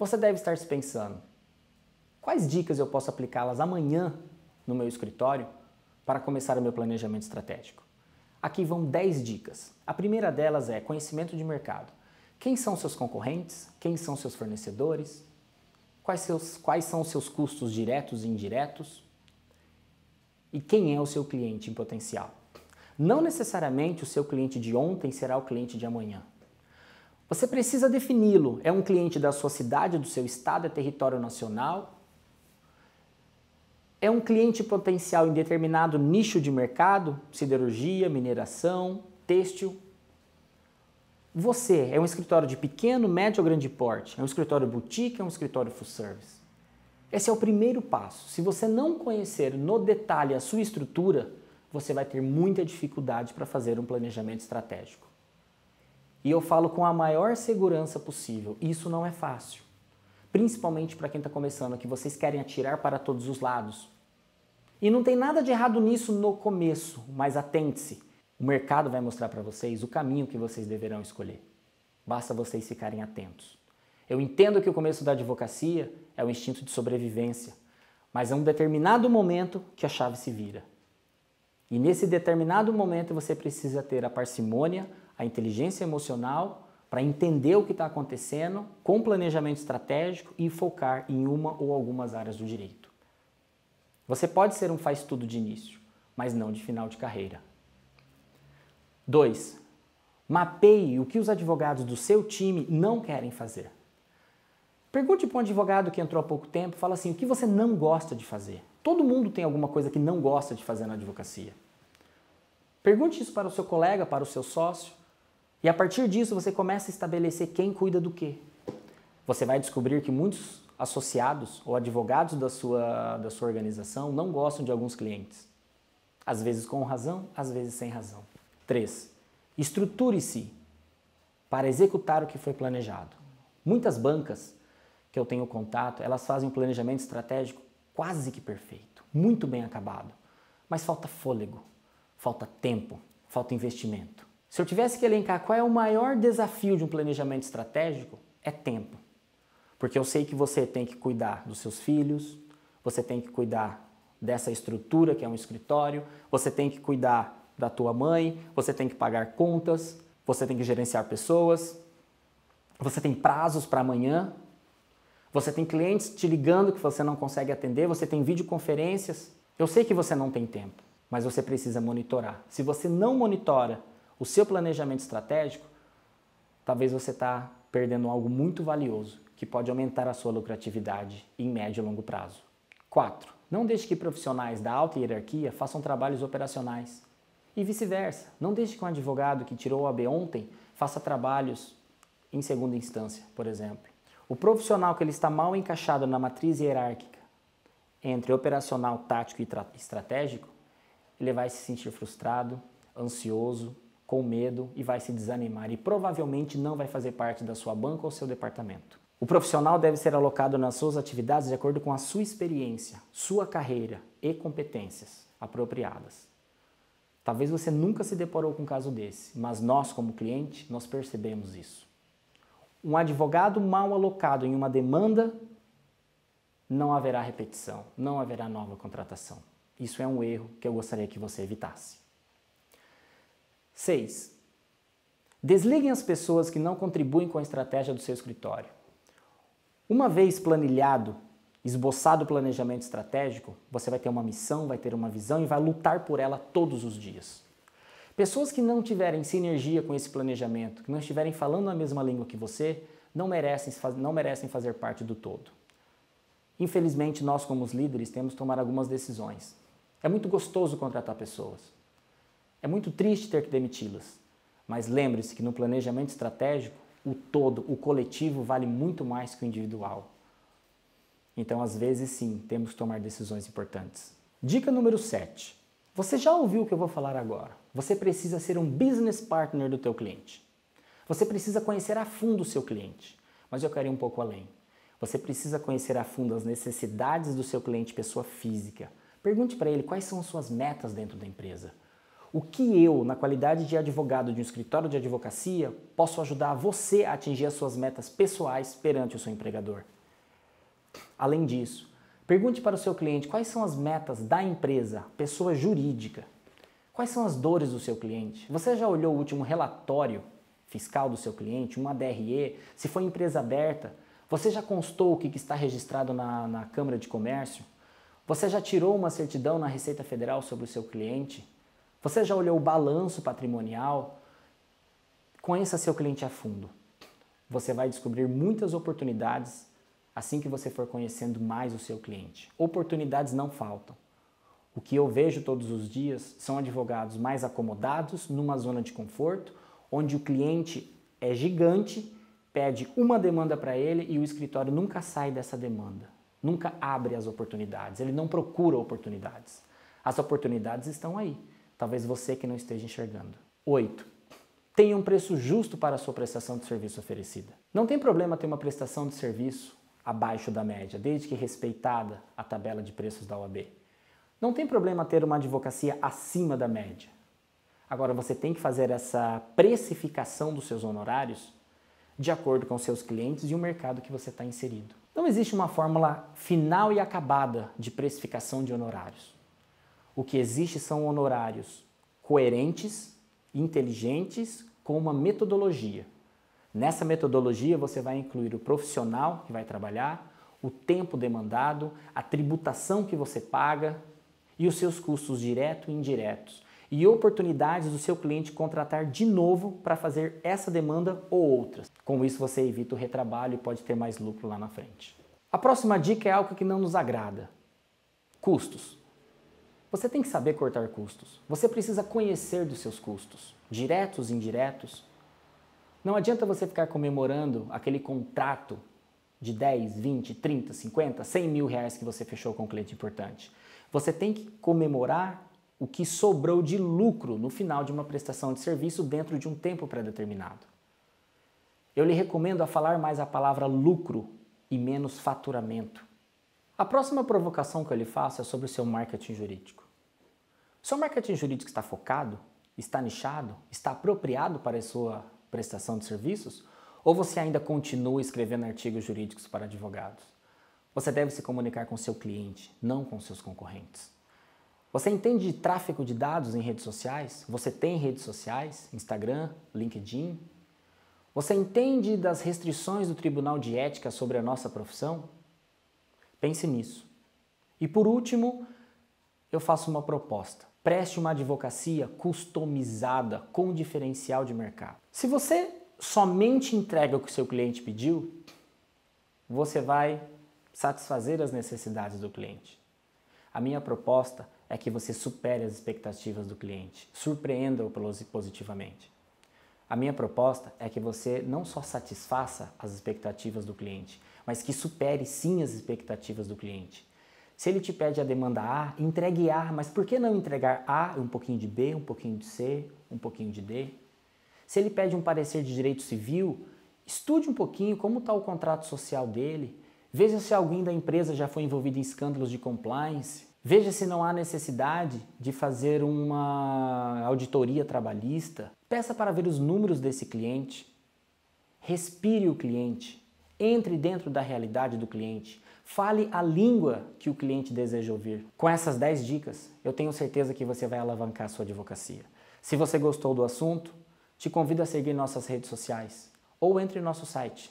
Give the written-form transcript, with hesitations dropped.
Você deve estar se pensando, quais dicas eu posso aplicá-las amanhã no meu escritório para começar o meu planejamento estratégico? Aqui vão 10 dicas. A primeira delas é conhecimento de mercado. Quem são seus concorrentes? Quem são seus fornecedores? Quais são os seus custos diretos e indiretos? E quem é o seu cliente em potencial? Não necessariamente o seu cliente de ontem será o cliente de amanhã. Você precisa defini-lo. É um cliente da sua cidade, do seu estado, é território nacional? É um cliente potencial em determinado nicho de mercado? Siderurgia, mineração, têxtil? Você é um escritório de pequeno, médio ou grande porte? É um escritório boutique? É um escritório full service? Esse é o primeiro passo. Se você não conhecer no detalhe a sua estrutura, você vai ter muita dificuldade para fazer um planejamento estratégico. E eu falo com a maior segurança possível, isso não é fácil. Principalmente para quem está começando, que vocês querem atirar para todos os lados. E não tem nada de errado nisso no começo, mas atente-se. O mercado vai mostrar para vocês o caminho que vocês deverão escolher. Basta vocês ficarem atentos. Eu entendo que o começo da advocacia é o instinto de sobrevivência, mas é um determinado momento que a chave se vira. E nesse determinado momento você precisa ter a parcimônia, a inteligência emocional para entender o que está acontecendo com planejamento estratégico e focar em uma ou algumas áreas do direito. Você pode ser um faz-tudo de início, mas não de final de carreira. 2. Mapeie o que os advogados do seu time não querem fazer. Pergunte para um advogado que entrou há pouco tempo, fala assim, o que você não gosta de fazer? Todo mundo tem alguma coisa que não gosta de fazer na advocacia. Pergunte isso para o seu colega, para o seu sócio, e a partir disso você começa a estabelecer quem cuida do quê. Você vai descobrir que muitos associados ou advogados da sua organização não gostam de alguns clientes. Às vezes com razão, às vezes sem razão. 3. Estruture-se para executar o que foi planejado. Muitas bancas que eu tenho contato, elas fazem um planejamento estratégico quase que perfeito, muito bem acabado, mas falta fôlego, falta tempo, falta investimento. Se eu tivesse que elencar qual é o maior desafio de um planejamento estratégico, é tempo. Porque eu sei que você tem que cuidar dos seus filhos, você tem que cuidar dessa estrutura que é um escritório, você tem que cuidar da tua mãe, você tem que pagar contas, você tem que gerenciar pessoas, você tem prazos para amanhã, você tem clientes te ligando que você não consegue atender, você tem videoconferências. Eu sei que você não tem tempo, mas você precisa monitorar. Se você não monitora o seu planejamento estratégico, talvez você está perdendo algo muito valioso, que pode aumentar a sua lucratividade em médio e longo prazo. 4. Não deixe que profissionais da alta hierarquia façam trabalhos operacionais. E vice-versa. Não deixe que um advogado que tirou o OAB ontem faça trabalhos em segunda instância, por exemplo. O profissional que ele está mal encaixado na matriz hierárquica entre operacional, tático e estratégico, ele vai se sentir frustrado, ansioso, com medo e vai se desanimar e provavelmente não vai fazer parte da sua banca ou seu departamento. O profissional deve ser alocado nas suas atividades de acordo com a sua experiência, sua carreira e competências apropriadas. Talvez você nunca se deparou com um caso desse, mas nós, como cliente, nós percebemos isso. Um advogado mal alocado em uma demanda, não haverá repetição, não haverá nova contratação. Isso é um erro que eu gostaria que você evitasse. 6. Desliguem as pessoas que não contribuem com a estratégia do seu escritório. Uma vez planilhado, esboçado o planejamento estratégico, você vai ter uma missão, vai ter uma visão e vai lutar por ela todos os dias. Pessoas que não tiverem sinergia com esse planejamento, que não estiverem falando a mesma língua que você, não merecem fazer parte do todo. Infelizmente, nós como os líderes temos que tomar algumas decisões. É muito gostoso contratar pessoas. É muito triste ter que demiti-las. Mas lembre-se que no planejamento estratégico, o todo, o coletivo, vale muito mais que o individual. Então, às vezes, sim, temos que tomar decisões importantes. Dica número 7. Você já ouviu o que eu vou falar agora? Você precisa ser um business partner do teu cliente. Você precisa conhecer a fundo o seu cliente. Mas eu quero ir um pouco além. Você precisa conhecer a fundo as necessidades do seu cliente pessoa física. Pergunte para ele quais são as suas metas dentro da empresa. O que eu, na qualidade de advogado de um escritório de advocacia, posso ajudar você a atingir as suas metas pessoais perante o seu empregador? Além disso, pergunte para o seu cliente quais são as metas da empresa, pessoa jurídica. Quais são as dores do seu cliente? Você já olhou o último relatório fiscal do seu cliente, uma DRE? Se foi empresa aberta, você já constou o que está registrado na Câmara de Comércio? Você já tirou uma certidão na Receita Federal sobre o seu cliente? Você já olhou o balanço patrimonial? Conheça seu cliente a fundo. Você vai descobrir muitas oportunidades assim que você for conhecendo mais o seu cliente. Oportunidades não faltam. O que eu vejo todos os dias são advogados mais acomodados numa zona de conforto, onde o cliente é gigante, pede uma demanda para ele e o escritório nunca sai dessa demanda, nunca abre as oportunidades, ele não procura oportunidades. As oportunidades estão aí, talvez você que não esteja enxergando. 8. Tenha um preço justo para a sua prestação de serviço oferecida. Não tem problema ter uma prestação de serviço abaixo da média, desde que respeitada a tabela de preços da OAB. Não tem problema ter uma advocacia acima da média. Agora, você tem que fazer essa precificação dos seus honorários de acordo com os seus clientes e o mercado que você está inserido. Não existe uma fórmula final e acabada de precificação de honorários. O que existe são honorários coerentes, inteligentes, com uma metodologia. Nessa metodologia você vai incluir o profissional que vai trabalhar, o tempo demandado, a tributação que você paga e os seus custos diretos e indiretos, e oportunidades do seu cliente contratar de novo para fazer essa demanda ou outras. Com isso você evita o retrabalho e pode ter mais lucro lá na frente. A próxima dica é algo que não nos agrada. Custos. Você tem que saber cortar custos. Você precisa conhecer dos seus custos, diretos e indiretos. Não adianta você ficar comemorando aquele contrato de 10, 20, 30, 50, 100 mil reais que você fechou com um cliente importante. Você tem que comemorar o que sobrou de lucro no final de uma prestação de serviço dentro de um tempo pré-determinado. Eu lhe recomendo a falar mais a palavra lucro e menos faturamento. A próxima provocação que eu lhe faço é sobre o seu marketing jurídico. O seu marketing jurídico está focado? Está nichado? Está apropriado para a sua prestação de serviços? Ou você ainda continua escrevendo artigos jurídicos para advogados? Você deve se comunicar com seu cliente, não com seus concorrentes. Você entende de tráfego de dados em redes sociais? Você tem redes sociais, Instagram, LinkedIn? Você entende das restrições do Tribunal de Ética sobre a nossa profissão? Pense nisso. E por último, eu faço uma proposta. Preste uma advocacia customizada com diferencial de mercado. Se você somente entrega o que o seu cliente pediu, você vai satisfazer as necessidades do cliente. A minha proposta é que você supere as expectativas do cliente, surpreenda-o positivamente. A minha proposta é que você não só satisfaça as expectativas do cliente, mas que supere sim as expectativas do cliente. Se ele te pede a demanda A, entregue A, mas por que não entregar A, um pouquinho de B, um pouquinho de C, um pouquinho de D? Se ele pede um parecer de direito civil, estude um pouquinho como está o contrato social dele, veja se alguém da empresa já foi envolvido em escândalos de compliance, veja se não há necessidade de fazer uma auditoria trabalhista, peça para ver os números desse cliente, respire o cliente, entre dentro da realidade do cliente, fale a língua que o cliente deseja ouvir. Com essas 10 dicas, eu tenho certeza que você vai alavancar a sua advocacia. Se você gostou do assunto, te convido a seguir nossas redes sociais ou entre em nosso site